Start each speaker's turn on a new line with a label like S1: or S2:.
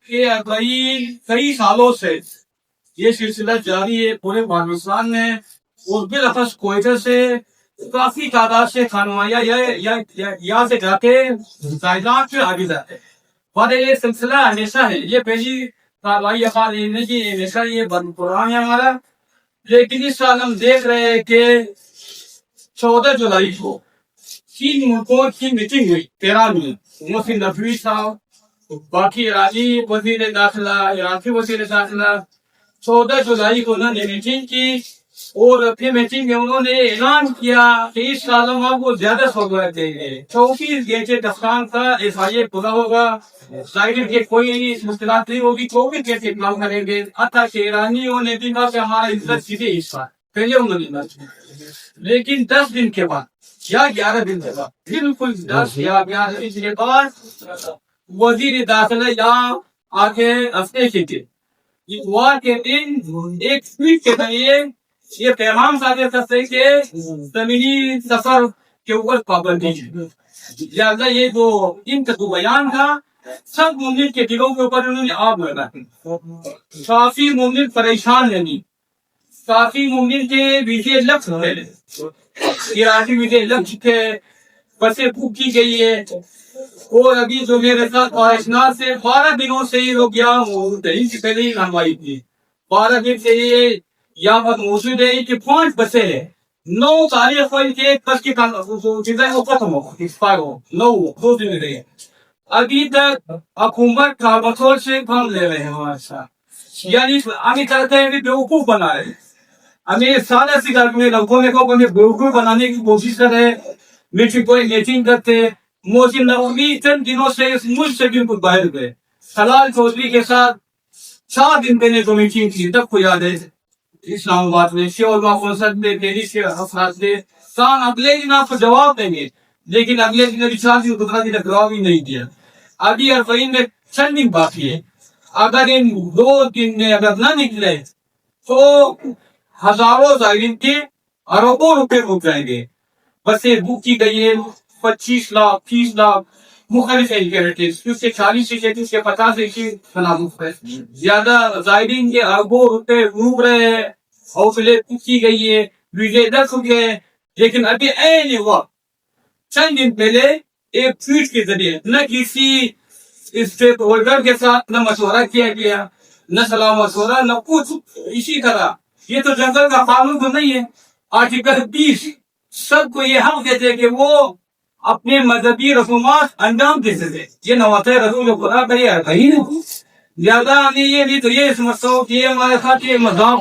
S1: کہ کئی سالوں سے یہ سلسلہ جاری ہے پورے پاکستان میں، اور بالاخص کوئٹہ سے کافی تعداد سے خانمایا یہاں سے جا کے زائدات پہ آگے جاتے ہیں، اور یہ سلسلہ ہمیشہ ہے، یہ پہلی کاروائی نہیں کی، ہمیشہ یہ پران ہے ہمارا۔ لیکن اس سال ہم دیکھ رہے ہیں کہ 14 جولائی کو 3 ملکوں کی میٹنگ ہوئی تہران میں، محسن نقوی صاحب، باقی ایرانی وزیر داخلہ، عراقی وزیر داخلہ، 14 جولائی کو انہوں نے میٹنگ کی، اور پھر میٹنگ میں انہوں نے اعلان کیا کہ اس سال ہم آپ کو زیادہ سہولت دیں گے، 34 گیٹیں افغان کا FIA پورا ہوگا، ظاہر کہ کوئی مشکلات نہیں ہوگی، 24 گیٹیں کام کریں گے، حتیٰ کہ ایرانیوں نے بھی کہا کہ ہمارا عزت سیدھے اس بار پہلے انہوں نے، لیکن 10 دن کے بعد یا 11 دن کے بعد، بالکل 10 یا 11 دن کے بعد وزیر داخلہ یہاں آگے ہفتے کے اتوار کے دن ایک ٹویٹ کے ذریعے یہ پیغام صادر کرتے کہ زمینی سفر کے اوپر پابندی ہے، لہٰذا یہ جو ان کا جو بیان تھا سب مومن کے دلوں کے اوپر انہوں نے آگ لگا، کافی مومن پریشان ہیں، کافی مومن کے ویزے لگ چکے ہیں، عراقی ویزے لگ چکے ہیں، بسیں بک کی گئی ہے، اور ابھی جو میرے ساتھ خواہشات سے 12 دنوں سے یہ لوگ یہاں موجود ہیں، ان کی پہلے ہی رہنمائی تھی، 12 دن سے یہ یہاں پر موجود ہے، کہ 5 بسیں ہیں، 9 تاریخ کو ان کے بس کی چیزیں ختم ہو ایکسپائر ہو، 2 دن رہے، ابھی تک حکومت کا بطور سے کام لے رہے ہیں ہمارے ساتھ، یعنی ہمیں کرتے ہیں کہ بیوقوف بنا رہے ہیں، ہمیں سارے سے میں لوگوں نے کو بیوقوف بنانے کی کوشش کر رہے ہیں، میٹنگ کرتے ہیں۔ محسن نقوی چند دنوں سے اس ملک سے بالکل باہر گئے، حلال چودھری کے ساتھ 4 دن پہلے تو میٹنگ کی، تب کو یاد ہے اسلام آباد میں میں دہلی سے افراد نے کہا اگلے دن آپ کو جواب دیں گے، لیکن اگلے دن ابھی 4 دن دوسرا دن جواب ہی نہیں دیا، ابھی عرفین میں چند دن باقی ہے، اگر ان 2 دن میں اگر نہ نکلے تو ہزاروں زائرین کے اربوں روپے رک جائیں گے، بسیں بک کی گئی ہے، 25 لاکھ 30 لاکھ مختلف ایجنٹس، اس کے 40 اس کے 50 زیادہ زائرین کے اربوں روپے ڈوب رہے ہیں، حوصلے بک کی گئی ہے، ویزے لگ چکے ہیں، لیکن ابھی عین وقت چند دن پہلے ایک ٹویٹ کے ذریعے نہ کسی اسٹیک ہولڈر کے ساتھ نہ مشورہ کیا گیا، نہ سلام مشورہ، نہ کچھ، اسی طرح یہ تو جنگل کا قانون تو نہیں ہے، آرٹیکل 20 سب کو یہ حق دیتے کہ وہ اپنے مذہبی رسومات انجام دے سکتے، یہ نوات رسول خدا کا یہ کہیں نہیں، زیادہ ہمیں یہ بھی تو یہ سمجھتا ہوں کہ یہ ہمارے ساتھ یہ مذاق